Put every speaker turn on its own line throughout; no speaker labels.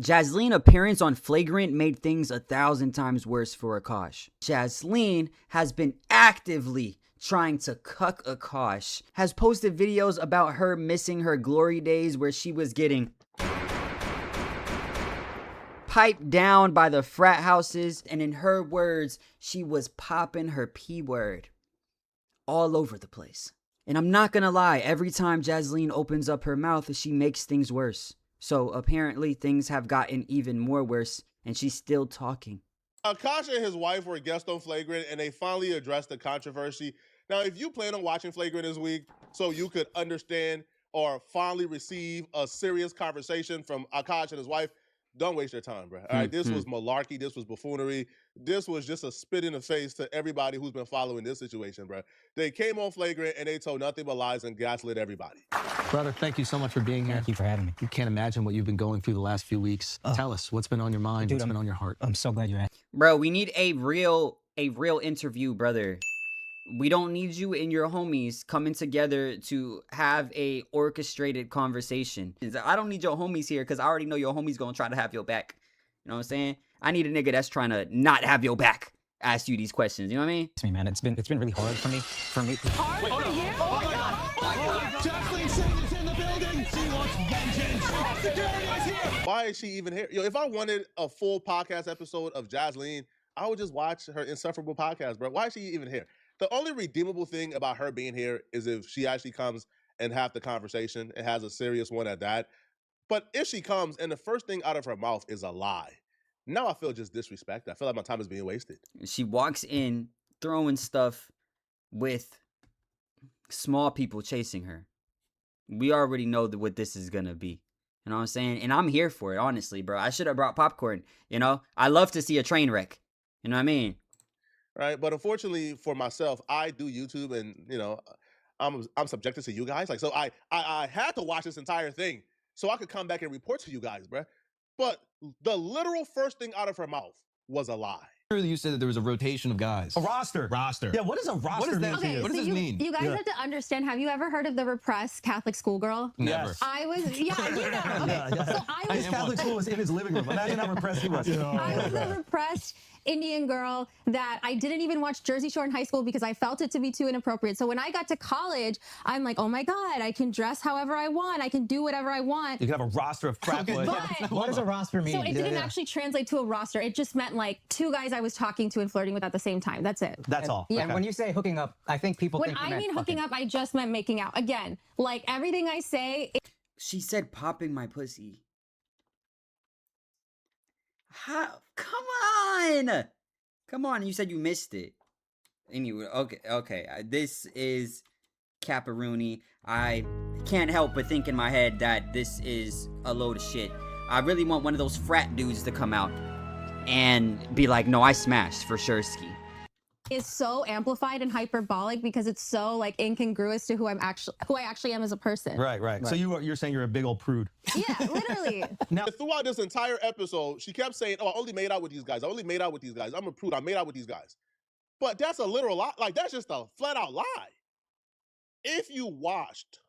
Jaslene's appearance on Flagrant made things 1,000 times worse for Akaash. Jaslene has been actively trying to cuck Akaash, has posted videos about her missing her glory days where she was getting piped down by the frat houses, and in her words, she was popping her P-word all over the place. And I'm not gonna lie, every time Jaslene opens up her mouth, she makes things worse. So apparently things have gotten even more worse, and she's still talking.
Akaash and his wife were guests on Flagrant, and they finally addressed the controversy. Now, if you plan on watching Flagrant this week so you could understand or finally receive a serious conversation from Akaash and his wife, don't waste your time, bro. All right, this was malarkey. This was buffoonery. This was just a spit in the face to everybody who's been following this situation, bro. They came on Flagrant and they told nothing but lies and gaslit everybody.
Brother, thank you so much for being here.
Thank you for having me.
You can't imagine what you've been going through the last few weeks. Tell us, what's been on your mind?
Dude,
what's been on your heart?
I'm so glad you're asking.
Bro, we need a real interview, brother. We don't need you and your homies coming together to have a orchestrated conversation. I don't need your homies here because I already know your homies gonna try to have your back. You know what I'm saying? I need a nigga that's trying to not have your back ask you these questions. You know what I mean?
It's me, man. It's been really hard for me.
Hard for you? Oh my God! Oh my God! Jasleen Singh is in the building. She wants vengeance. Security is here.
Why is she even here? Yo, if I wanted a full podcast episode of Jasleen, I would just watch her insufferable podcast, bro. Why is she even here? The only redeemable thing about her being here is if she actually comes and have the conversation and has a serious one at that. But if she comes and the first thing out of her mouth is a lie, now I feel just disrespected. I feel like my time is being wasted.
She walks in throwing stuff with small people chasing her. We already know what this is going to be. You know what I'm saying? And I'm here for it, honestly, bro. I should have brought popcorn, you know? I love to see a train wreck. You know what I mean?
Right, but unfortunately for myself, I do YouTube, and you know, I'm subjected to you guys. Like, so I had to watch this entire thing so I could come back and report to you guys, bruh. But the literal first thing out of her mouth was a lie.
You said that there was a rotation of guys.
A roster.
Roster.
Yeah, what is a roster?
What does that
mean?
mean? What does this mean?
You guys have to understand, have you ever heard of the repressed Catholic schoolgirl?
Never.
Yes.
I was, yeah, you know. Okay. So I was
His Catholic school was in his living room. Imagine how repressed he was.
I was a repressed Indian girl that I didn't even watch Jersey Shore in high school because I felt it to be too inappropriate. So when I got to college, I'm like, oh my God, I can dress however I want. I can do whatever I want.
You can have a roster of frat boys.
But
What does a roster mean?
so it didn't actually translate to a roster. It just meant like two guys I was talking to and flirting with at the same time. That's it.
That's all.
Yeah.
And when you say hooking up, I think people
When
think you
I
meant
mean hooking
fucking.
up, I just meant making out. Again, like everything I say,
She said popping my pussy. How? Come on! Come on, you said you missed it. Anyway, okay. This is Caparoonie. I can't help but think in my head that this is a load of shit. I really want one of those frat dudes to come out and be like, no, I smashed for sure, ski.
is so amplified and hyperbolic because it's so like incongruous to who I actually am as a person.
Right. So you're saying you're a big old prude.
Yeah, literally.
Now,
Throughout this entire episode, she kept saying, oh, I only made out with these guys. I only made out with these guys. I'm a prude. I made out with these guys. But that's a literal lie. Like, that's just a flat out lie. If you watched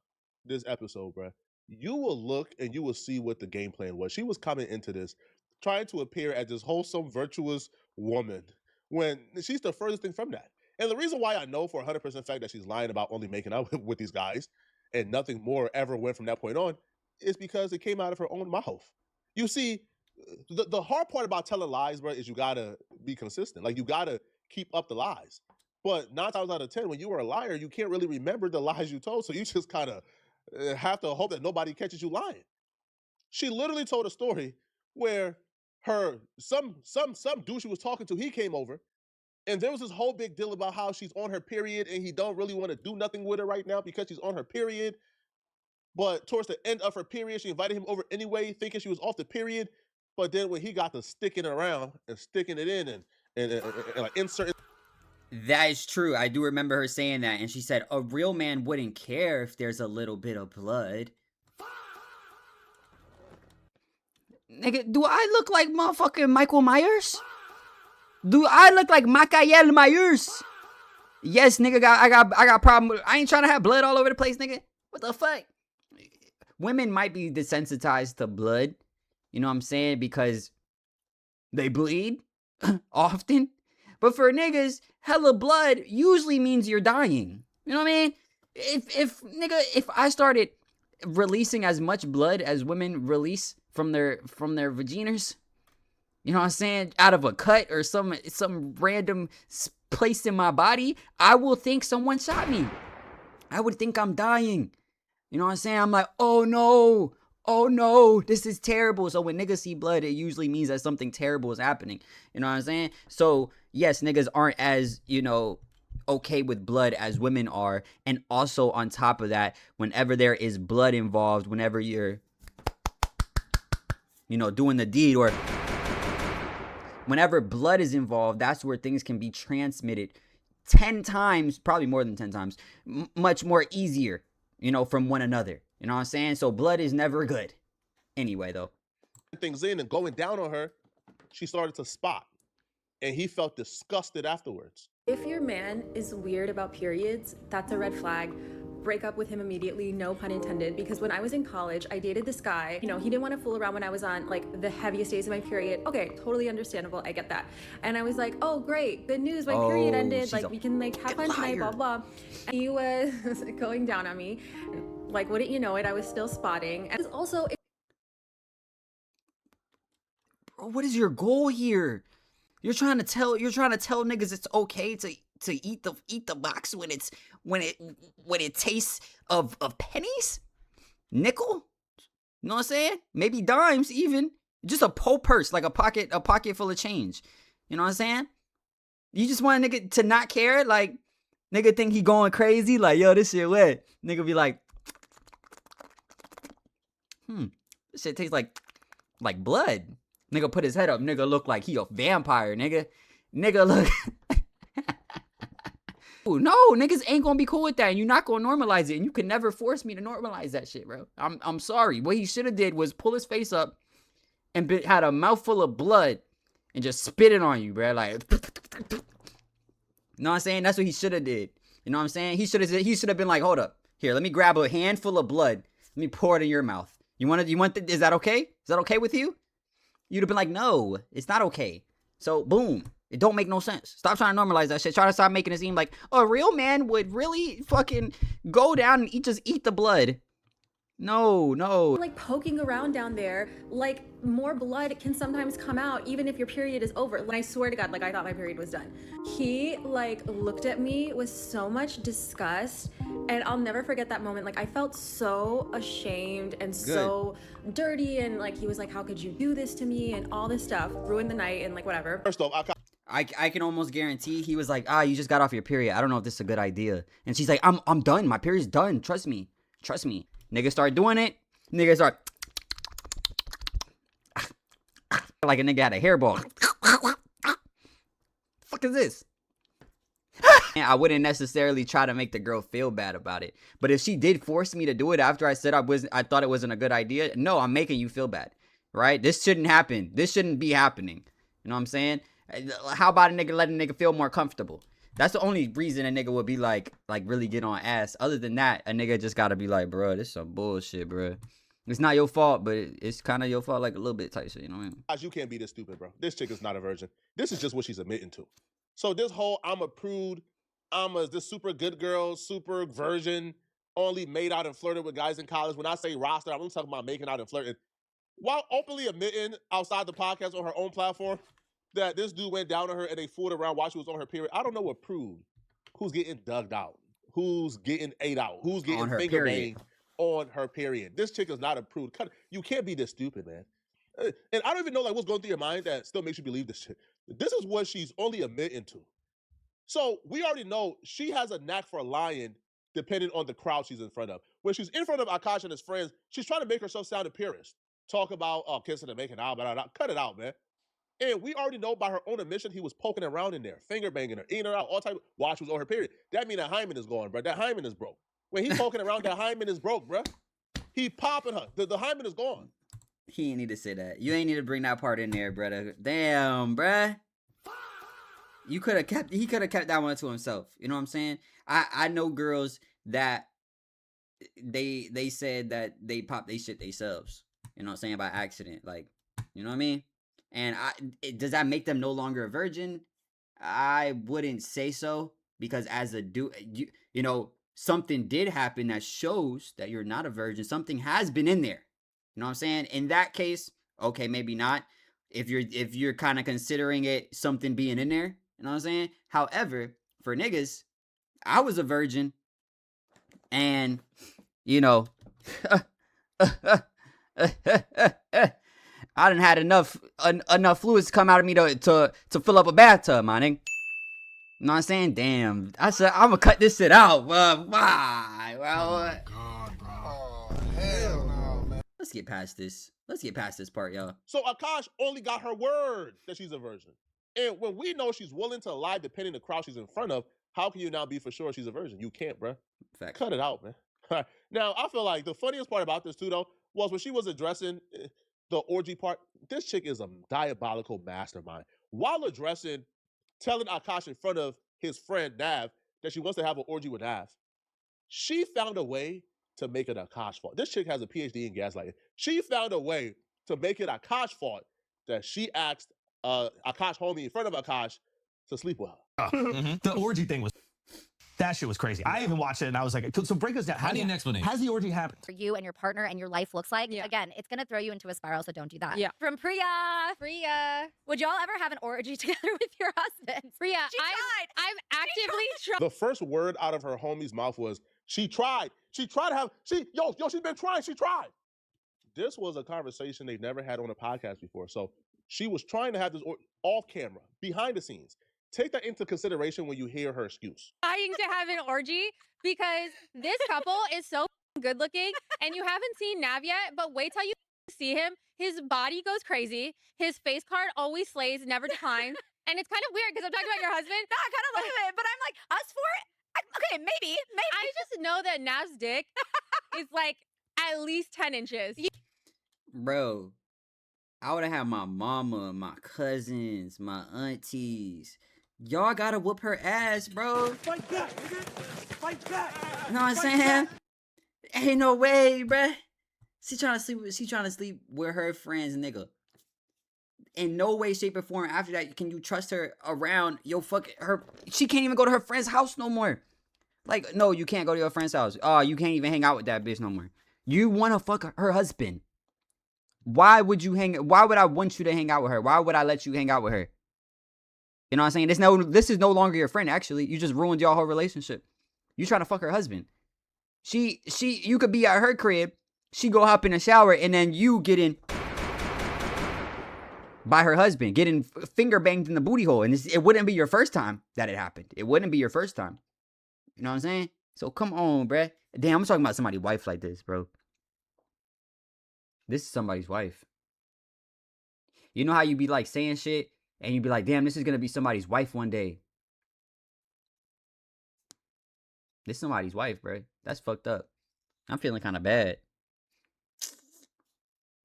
this episode, bruh, you will look and you will see what the game plan was. She was coming into this trying to appear as this wholesome, virtuous woman when she's the furthest thing from that. And the reason why I know for 100% fact that she's lying about only making out with these guys and nothing more ever went from that point on is because it came out of her own mouth. You see, the hard part about telling lies, bro, is you gotta be consistent. Like, you gotta keep up the lies. But 9 times out of 10, when you are a liar, you can't really remember the lies you told. So you just kind of have to hope that nobody catches you lying. She literally told a story where some dude she was talking to, he came over, and there was this whole big deal about how she's on her period and he don't really want to do nothing with her right now because she's on her period. But towards the end of her period, she invited him over anyway, thinking she was off the period. But then when he got to sticking around and sticking it in and like inserting.
That is true. I do remember her saying that. And she said, a real man wouldn't care if there's a little bit of blood. Nigga, do I look like motherfucking Michael Myers? Do I look like Michael Myers? Yes, nigga, I got problem with, I ain't trying to have blood all over the place, nigga. What the fuck? Women might be desensitized to blood. You know what I'm saying? Because they bleed often. But for niggas, hella blood usually means you're dying. You know what I mean? If I started releasing as much blood as women release from their vaginas, you know what I'm saying, out of a cut or some random place in my body, I will think someone shot me. I would think I'm dying. You know what I'm saying? I'm like, oh no, this is terrible. So when niggas see blood, it usually means that something terrible is happening. You know what I'm saying? So yes, niggas aren't as, okay with blood as women are. And also on top of that, whenever there is blood involved, whenever you're, doing the deed, or whenever blood is involved, that's where things can be transmitted 10 times, probably more than 10 times, much more easier, from one another. You know what I'm saying? So blood is never good. Anyway, though.
Things in and going down on her, she started to spot. And he felt disgusted afterwards.
If your man is weird about periods, that's a red flag. Break up with him immediately, no pun intended, because when I was in college, I dated this guy. He didn't want to fool around when I was on like the heaviest days of my period. Okay, totally understandable, I get that. And I was like, oh great, good news, my period ended, like we can like have fun tonight, blah blah. And he was going down on me. Like, wouldn't you know it, I was still spotting. And also,
Bro, what is your goal here? You're trying to tell niggas it's okay to eat the box when it tastes of pennies, nickel. You know what I'm saying? Maybe dimes even. Just a whole purse, like a pocket full of change. You know what I'm saying? You just want a nigga to not care, like nigga think he going crazy, like yo this shit wet. Nigga be like, this shit tastes like blood. Nigga put his head up. Nigga look like he a vampire, nigga. Nigga look. No, niggas ain't gonna be cool with that. And you're not gonna normalize it. And you can never force me to normalize that shit, bro. I'm sorry. What he should have did was pull his face up and had a mouthful of blood and just spit it on you, bro. Like, you know what I'm saying? That's what he should have did. You know what I'm saying? He should have been like, hold up. Here, let me grab a handful of blood. Let me pour it in your mouth. Is that okay? Is that okay with you? You'd have been like, no, it's not okay. So, boom. It don't make no sense. Stop trying to normalize that shit. Try to stop making it seem like a real man would really fucking go down and just eat the blood. No.
like poking around down there, like more blood can sometimes come out even if your period is over. And I swear to God, like I thought my period was done. He like looked at me with so much disgust, and I'll never forget that moment. Like I felt so ashamed and so dirty, and like he was like, how could you do this to me, and all this stuff. Ruined the night and like whatever.
First off,
I can almost guarantee he was like, you just got off your period. I don't know if this is a good idea. And she's like, I'm done. My period's done. Trust me. Niggas start doing it. Niggas start like a nigga had a hairball. Fuck is this? I wouldn't necessarily try to make the girl feel bad about it. But if she did force me to do it after I said I thought it wasn't a good idea, no, I'm making you feel bad. Right? This shouldn't happen. This shouldn't be happening. You know what I'm saying? How about a nigga let a nigga feel more comfortable? That's the only reason a nigga would be like really get on ass. Other than that, a nigga just gotta be like, bro, this is some bullshit, bro. It's not your fault, but it's kind of your fault, like a little bit type shit, you know what I mean?
You can't be this stupid, bro. This chick is not a virgin. This is just what she's admitting to. So this whole I'm a prude, this super good girl, super virgin, only made out and flirted with guys in college. When I say roster, I'm talking about making out and flirting. While openly admitting outside the podcast on her own platform that this dude went down on her and they fooled around while she was on her period. I don't know a prude who's getting dug out, who's getting ate out, who's getting finger banged on her period. This chick is not a prude. You can't be this stupid, man. And I don't even know like what's going through your mind that still makes you believe this shit. This is what she's only admitting to. So we already know she has a knack for lying depending on the crowd she's in front of. When she's in front of Akaash and his friends, she's trying to make herself sound imperious. Talk about kissing and making out, blah, blah, blah. Cut it out, man. And we already know by her own admission, he was poking around in there, finger banging her, eating her out, all type of, while she was on her period. That means that hymen is gone, bro. That hymen is broke. When he poking around, that hymen is broke, bro. He popping her. The hymen is gone.
He ain't need to say that. You ain't need to bring that part in there, brother. Damn, bruh. He could have kept that one to himself. You know what I'm saying? I know girls that they said that they pop they shit themselves. You know what I'm saying? By accident. Like, You know what I mean? And does that make them no longer a virgin? I wouldn't say so, because as a dude, you know, something did happen that shows that you're not a virgin. Something has been in there. You know what I'm saying? In that case, okay, maybe not. If you're kind of considering it something being in there, you know what I'm saying? However, for niggas, I was a virgin, and you know, I done had enough fluids come out of me to fill up a bathtub, my nigga. You know what I'm saying? Damn. I said I'm gonna cut this shit out. Why? Well,
God, bro. Oh, hell no, man.
let's get past this. Let's get past this part, y'all.
So Akaash only got her word that she's a virgin. And when we know she's willing to lie depending the crowd she's in front of, how can you now be for sure she's a virgin? You can't, bruh.
Fact.
Cut it out, man. Now, I feel like the funniest part about this, too, though, was when she was addressing the orgy part. This chick is a diabolical mastermind. While addressing, telling Akaash in front of his friend Nav that she wants to have an orgy with Nav, she found a way to make it Akaash fault. This chick has a PhD in gaslighting. She found a way to make it Akaash fault that she asked Akaash homie in front of Akaash to sleep with her.
The orgy thing was, that shit was crazy. I even watched it and I was like, so break us down.
I need an explanation.
How's the orgy happened?
For you and your partner and your life looks like,
Yeah.
again, it's gonna throw you into a spiral, so don't do that.
Yeah.
From Priya. Would y'all ever have an orgy together with your husband?
Priya,
She tried.
I'm actively trying.
The first word out of her homie's mouth was, she tried. She tried to have, she's been trying, she tried. This was a conversation they never had on a podcast before. So she was trying to have this off camera, behind the scenes. Take that into consideration when you hear her excuse.
Trying to have an orgy because this couple is so good looking, and you haven't seen Nav yet, but wait till you see him. His body goes crazy. His face card always slays, never declines. And it's kind of weird because I'm talking about your husband.
No, I kind of love it, but I'm like, us for it? Okay, maybe.
I just know that Nav's dick is like at least 10 inches.
Bro, I would have had my mama, my cousins, my aunties. Y'all gotta whoop her ass, bro.
Fight back, nigga. Fight back.
You know what I'm saying? Ain't no way, bruh. She trying to sleep with her friends, nigga. In no way, shape, or form after that can you trust her around her. She can't even go to her friend's house no more. Like, no, you can't go to your friend's house. Oh, you can't even hang out with that bitch no more. You want to fuck her husband. Why would I want you to hang out with her? Why would I let you hang out with her? You know what I'm saying? This is no longer your friend, actually. You just ruined y'all whole relationship. You trying to fuck her husband. You could be at her crib. She go hop in the shower, and then you get in by her husband, getting finger banged in the booty hole. And it wouldn't be your first time that it happened. It wouldn't be your first time. You know what I'm saying? So come on, bruh. Damn, I'm talking about somebody's wife like this, bro. This is somebody's wife. You know how you be like saying shit, and you be like, damn, this is gonna be somebody's wife one day. This is somebody's wife, bro. That's fucked up. I'm feeling kind of bad.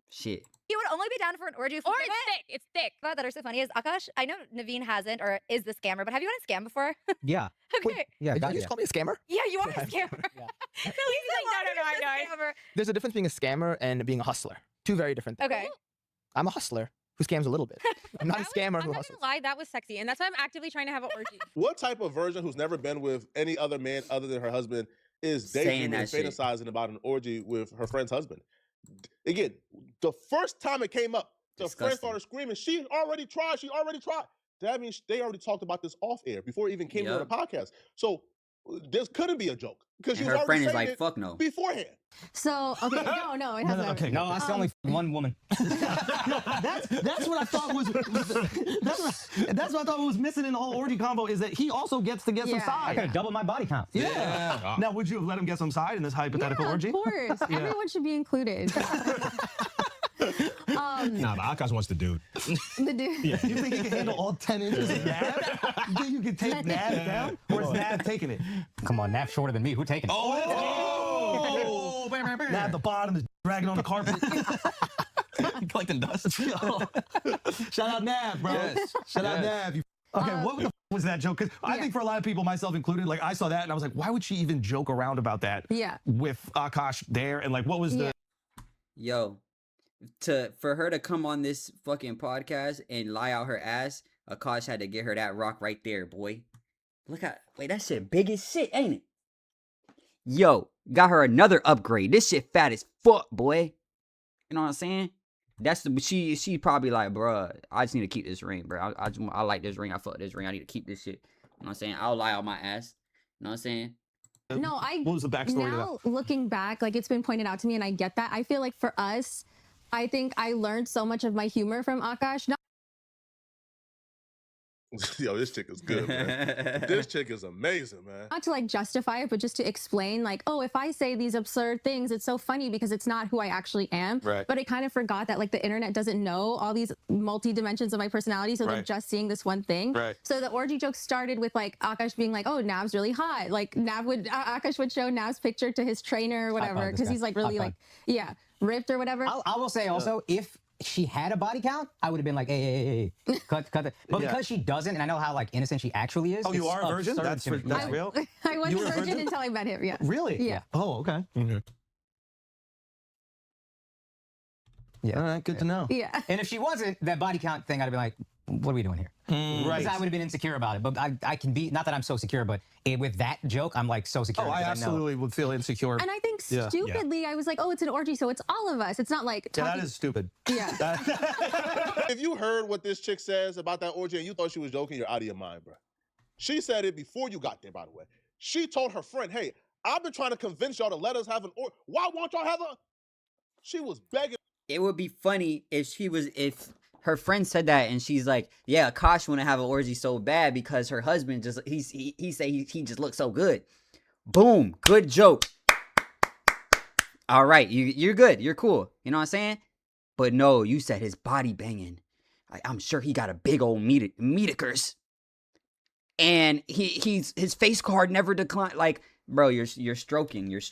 Shit.
You would only be down for an orgy if
Or it's thick. It's thick.
that are so funny is, Akaash, I know Naveen hasn't or is the scammer, but have you been a scam before?
Yeah.
Okay.
Yeah.
Did
got
you
ya.
just call me a scammer?
Yeah, you are a scammer.
Yeah.
He's like, no, I know.
There's a difference being a scammer and being a hustler. Two very different things.
Okay.
I'm a hustler who scams a little bit. I'm not a scammer
I'm
who
not
hustles.
gonna lie, that was sexy, and that's why I'm actively trying to have an orgy.
What type of virgin who's never been with any other man other than her husband is
Saying
daydreaming and
that shit.
fantasizing about an orgy with her friend's husband? Again, the first time it came up, the friend
Disgusting.
started screaming, she already tried. That means they already talked about this off air before it even came on the podcast. So this couldn't be a joke because
And
she was
her
already
friend is
saying
like,
it
fuck no.
beforehand.
So, okay, no, it hasn't.
Okay.
No, that's only one woman.
That's what I thought was that's what I thought was missing in the whole orgy combo, is that he also gets to get some
Yeah.
I
side.
could have doubled my body count.
Yeah. Now, would you have let him get some side in this hypothetical
Yeah,
orgy?
of course.
Yeah.
Everyone should be included.
Nah, but Akaash wants the dude.
The dude.
You think he can handle all 10 inches of Nav? You think you can take Nav down? Or is Nav taking it?
Come on, Nav's shorter than me. Who taking it?
Oh!
Nav the bottom is dragging on the carpet.
Collecting dust.
Shout out Nav, bro.
Yes.
Shout out
Yes.
Nav. Okay, what the was that joke? Because I think for a lot of people, myself included, like I saw that and I was like, why would she even joke around about that
Yeah.
with Akaash there? And like, what was the...
Yo, for her to come on this fucking podcast and lie out her ass, Akaash had to get her that rock right there, boy. Look at wait, that shit big as shit, ain't it? Yo, got her another upgrade. This shit fat as fuck, boy. You know what I'm saying? That's the she probably like, bruh, I just need to keep this ring, bro. I like this ring. I fuck this ring. I need to keep this shit. You know what I'm saying? I'll lie on my ass. You know what I'm saying?
No,
What was the backstory to that?
now looking back, like it's been pointed out to me, and I get that. I feel like for us, I think I learned so much of my humor from Akaash. Not
Yo, this chick is good, man. This chick is amazing, man.
not to like justify it, but just to explain, like, oh, if I say these absurd things, it's so funny because it's not who I actually am.
Right.
But I kind of forgot that like the internet doesn't know all these multi dimensions of my personality, so they're
Right.
just seeing this one thing.
Right.
So the orgy joke started with like Akaash being like, oh, Nav's really hot. Like Akaash would show Nav's picture to his trainer or whatever
five this
because
guy.
he's like really
High
like ripped or whatever.
I will say also, if she had a body count, I would have been like, hey, cut it. But because she doesn't, and I know how like innocent she actually is.
Oh, you
it's
are a virgin?
absurd
That's
to me.
that's
Yeah.
real?
I was
You
a
were a
virgin
virgin?
until I met him. Yeah.
Really?
Yeah.
Oh, okay.
Yeah.
All right, good to know.
Yeah.
And if she wasn't, that body count thing, I'd have been like, what are we doing here?
Right.
Because I would have been insecure about it. But I can be, not that I'm so secure, but with that joke, I'm like so secure.
Oh, I
because know.
absolutely would feel insecure.
And I think
Yeah.
stupidly, I was like, oh, it's an orgy, so it's all of us. It's not like
Yeah,
talking-
that is stupid.
Yeah.
If you heard what this chick says about that orgy and you thought she was joking, you're out of your mind, bro. She said it before you got there, by the way. She told her friend, hey, I've been trying to convince y'all to let us have an orgy. Why won't y'all have a... She was begging.
It would be funny if her friend said that and she's like, yeah, Akaash want to have an orgy so bad because her husband just he say he just looks so good. Boom, good joke. All right, you're good, you're cool. You know what I'm saying? But no, you said his body banging. I'm sure he got a big old meaticers. And his face card never declined. Like, bro, you're stroking his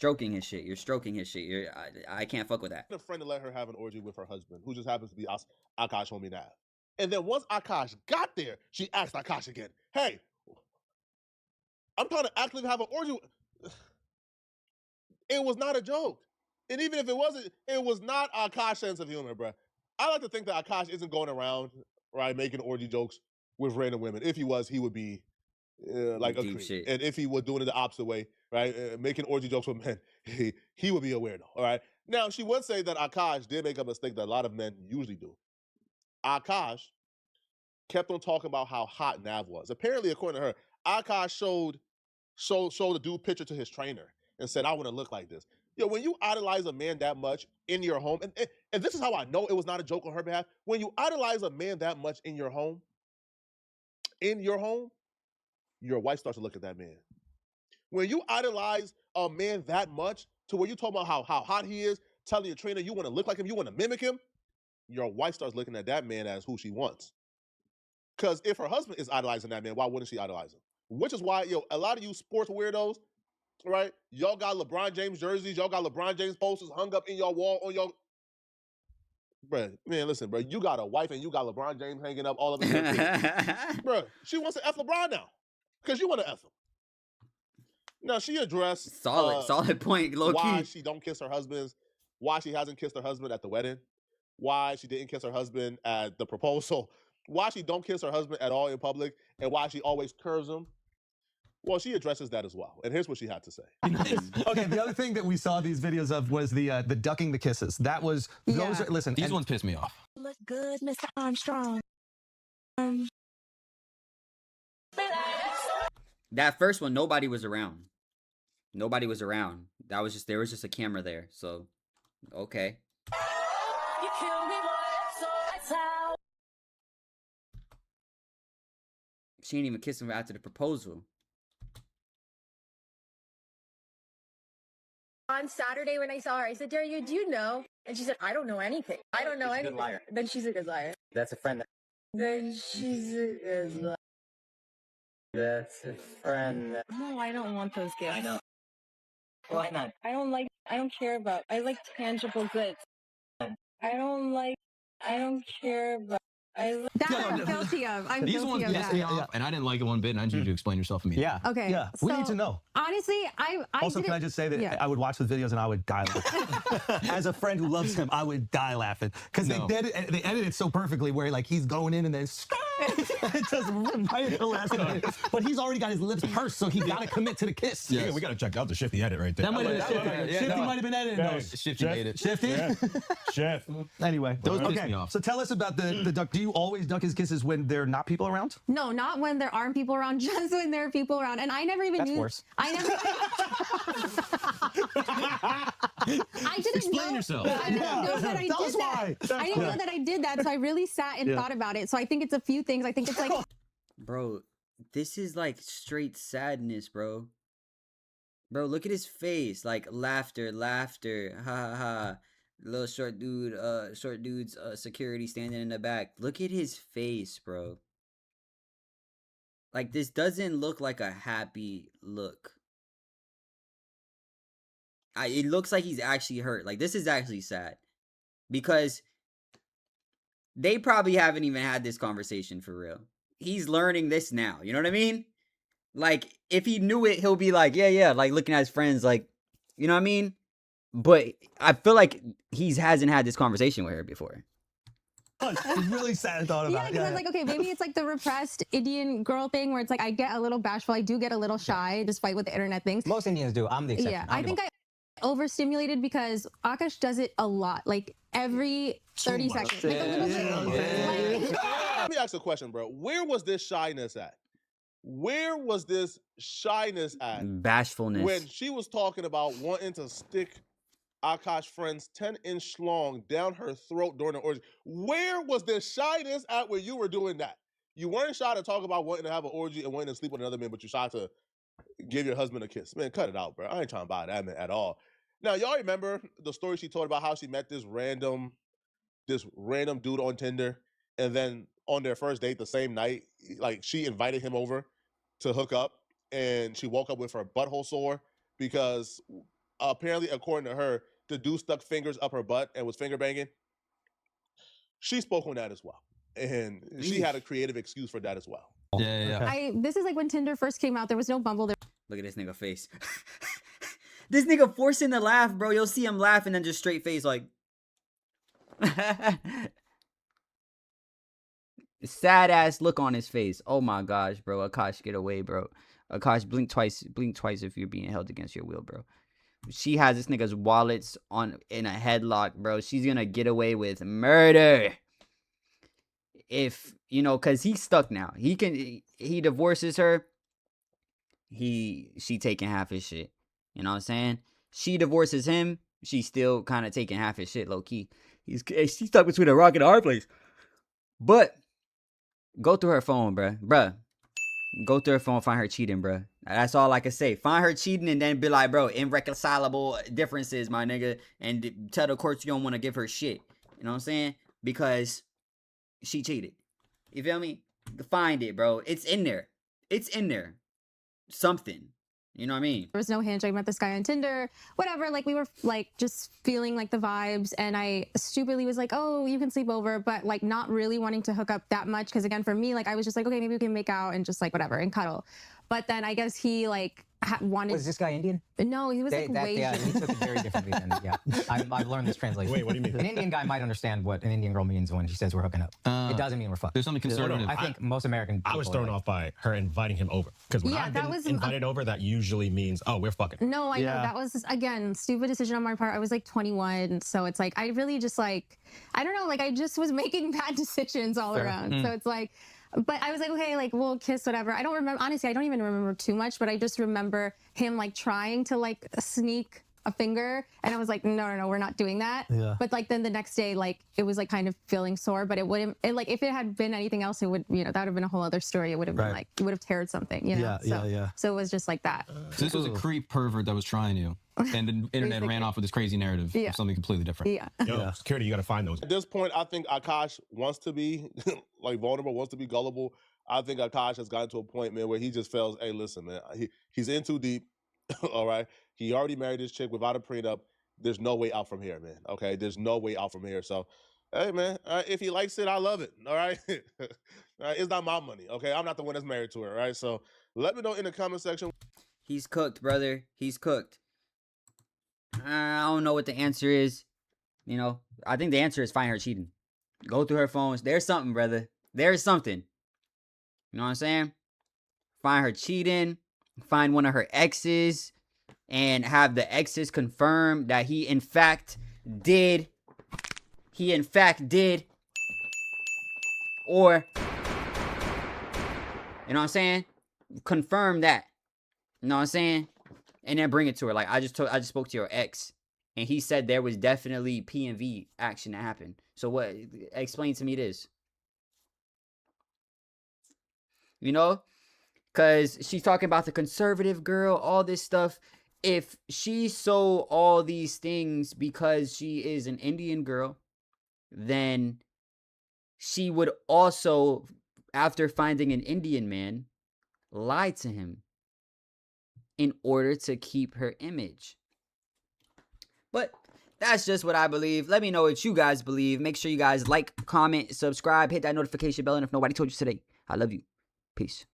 shit. You're stroking his shit. I can't fuck with that.
A friend to let her have an orgy with her husband, who just happens to be Akaash homie Nav. And then once Akaash got there, she asked Akaash again, hey, I'm trying to actually have an orgy. It was not a joke. And even if it wasn't, it was not Akash's sense of humor, bro. I like to think that Akaash isn't going around, right, making orgy jokes with random women. If he was, he would be like a
Deep
creep.
shit.
And if he was doing it the opposite way, right, making orgy jokes with men, he would be a weirdo, all right? Now, she would say that Akaash did make a mistake that a lot of men usually do. Akaash kept on talking about how hot Nav was. Apparently, according to her, Akaash showed the dude picture to his trainer and said, I want to look like this. Yo, when you idolize a man that much in your home, and this is how I know it was not a joke on her behalf, when you idolize a man that much in your home, your wife starts to look at that man. When you idolize a man that much to where you talk about how hot he is, telling your trainer you want to look like him, you want to mimic him, your wife starts looking at that man as who she wants. Because if her husband is idolizing that man, why wouldn't she idolize him? Which is why, a lot of you sports weirdos, right? Y'all got LeBron James jerseys, y'all got LeBron James posters hung up in your wall on your... Bruh, man, listen, bro, you got a wife and you got LeBron James hanging up all over your thing. Bruh, she wants to F LeBron now. Because you want to F him. Now, she addressed...
Solid point, low
why
key.
she don't kiss her husband, why she hasn't kissed her husband at the wedding, why she didn't kiss her husband at the proposal, why she don't kiss her husband at all in public, and why she always curves him. Well, she addresses that as well. And here's what she had to say.
Okay, the other thing that we saw these videos of was the ducking the kisses. That was those. Listen,
These ones piss me off.
Look good, Mr. Armstrong.
That first one, nobody was around. Nobody was around. There was just a camera there. So, okay.
You kill me, so that's how.
She didn't even kiss him after the proposal.
On Saturday when I saw her, I said, Daria, do you know? And she said, I don't know anything. I don't know
She's a good
anything.
liar.
Then she's a good liar.
That's a friend.
Then she's a good liar.
That's a friend.
No, I don't want those gifts.
I know. Why not?
I don't care about, I like tangible goods. I don't care about,
That I'm guilty of. I'm
These ones
guilty of
pissed
that.
me off, and I didn't like it one bit, and I need you to explain yourself immediately.
Yeah.
Okay.
Yeah. We need
so,
to know.
Honestly, I
Also, can I
didn't-
just say that
yeah.
I would watch the videos and I would die laughing. As a friend who loves him, I would die laughing because
No.
they edit it so perfectly where like he's going in and then just right at the last minute. But he's already got his lips pursed, so he got to commit to the kiss.
Yes.
Yeah, we got to check out the Shifty edit right there.
That might have been Shifty.
yeah,
Shifty
no.
might have been editing
Yeah.
those.
Shifty made it.
Shifty?
Yeah. Chef.
Anyway,
Those piss
okay.
me off.
So tell us about the duck. Do you always duck his kisses when there are not people around?
No, not when there aren't people around, just when there are people around. And I never even
That's
knew.
worse.
I never. I didn't
Explain
know.
yourself.
I didn't know that I
Tell
did
us
that.
why.
I didn't know that I did that. So I really sat and thought about it. So I think it's a few things. I think it's like
Bro, this is like straight sadness, bro. Bro, look at his face. Like laughter, laughter. Ha ha ha. Little short dude's security standing in the back. Look at his face, bro. Like this doesn't look like a happy look. It looks like he's actually hurt. Like this is actually sad. Because they probably haven't even had this conversation for real. He's learning this now. You know what I mean? Like, if he knew it, he'll be like, yeah, like looking at his friends, like, you know what I mean? But I feel like he hasn't had this conversation with her before.
It's really sad thought
yeah,
about it.
because I was like, okay, maybe it's like the repressed Indian girl thing where it's like I get a little bashful, I do get a little shy, despite what the internet thinks.
Most Indians do. I'm the exception.
Yeah, I think I overstimulated because Akaash does it a lot, like every 30 seconds. Like a little bit.
Let me ask a question, bro. Where was this shyness at? Where was this shyness at
Bashfulness.
when she was talking about wanting to stick Akaash friend's 10-inch schlong down her throat during the orgy? Where was the shyness at when you were doing that? You weren't shy to talk about wanting to have an orgy and wanting to sleep with another man, but you're shy to give your husband a kiss. Man, cut it out, bro. I ain't trying to buy that man at all. Now, y'all remember the story she told about how she met this random dude on Tinder, and then on their first date the same night, like she invited him over to hook up, and she woke up with her butthole sore because apparently, according to her, the dude stuck fingers up her butt and was finger banging. She spoke on that as well, and she had a creative excuse for that as well.
Yeah.
This is like when Tinder first came out. There was no Bumble.
Look at this nigga face. This nigga forcing to laugh, bro. You'll see him laugh and then just straight face like. Sad ass look on his face. Oh my gosh, bro. Akaash, get away, bro. Akaash, blink twice if you're being held against your will, bro. She has this nigga's wallets in a headlock, bro. She's gonna get away with murder. If, cause he's stuck now. He divorces her. She taking half his shit. You know what I'm saying? She divorces him. She's still kind of taking half his shit, low key. She's stuck between a rock and a hard place. But go through her phone, bruh. Go through her phone, find her cheating, bruh. That's all I can say. Find her cheating and then be like, bro, irreconcilable differences, my nigga. And tell the courts you don't want to give her shit. You know what I'm saying? Because she cheated. You feel me? Find it, bro. It's in there. Something. You know what I mean?
There was no handshake. I met this guy on Tinder, whatever. Like we were like just feeling like the vibes, and I stupidly was like, "Oh, you can sleep over," but like not really wanting to hook up that much because again, for me, like I was just like, "Okay, maybe we can make out and just like whatever and cuddle." But then I guess he like wanted.
Was this guy Indian?
No, he was like way.
Yeah, he took it very differently than I've learned this translation.
Wait, what do you mean?
An Indian guy might understand what an Indian girl means when she says we're hooking up. It doesn't mean we're fucking.
There's something conservative.
I think most American people
I was thrown off by her inviting him over. Because when I've been invited over, that usually means, oh, we're fucking.
No, I know. That was, again, stupid decision on my part. I was like 21. So it's like, I really just like, I don't know, like I just was making bad decisions all around. So it's like, but I was like, okay, like we'll kiss, whatever. I don't remember, honestly, I don't even remember too much, but I just remember him like trying to like sneak a finger, and I was like, no, we're not doing that.
Yeah.
But like then the next day, like it was like kind of feeling sore, but it wouldn't, like if it had been anything else, it would, that would have been a whole other story. It would have been like, it would have teared something,
Yeah.
So it was just like that.
So this was a creep pervert that was trying you, and the internet ran off with this crazy narrative of something completely different.
Yeah.
Yo, security, you got to find those.
At this point, I think Akaash wants to be like vulnerable, wants to be gullible. I think Akaash has gotten to a point, man, where he just feels, hey, listen, man, he's in too deep. All right. He already married this chick without a prenup. There's no way out from here, man. Okay. There's no way out from here. So Hey man, if he likes it, I love it. All right, it's not my money. Okay, I'm not the one that's married to her. Right, so let me know in the comment section.
He's cooked, brother. He's cooked. I don't know what the answer is. You know, I think the answer is find her cheating. Go through her phones. There's something, brother. There's something. You know what I'm saying? Find her cheating. Find one of her exes. And have the exes confirm that he in fact did. He in fact did. Or, you know what I'm saying? Confirm that. You know what I'm saying? And then bring it to her. Like I just spoke to your ex, and he said there was definitely P&V action that happened. So what? Explain to me this. You know, because she's talking about the conservative girl, all this stuff. If she sold all these things because she is an Indian girl, then she would also, after finding an Indian man, lie to him in order to keep her image. But that's just what I believe. Let me know what you guys believe. Make sure you guys like, comment, subscribe, hit that notification bell. And if nobody told you today, I love you. Peace.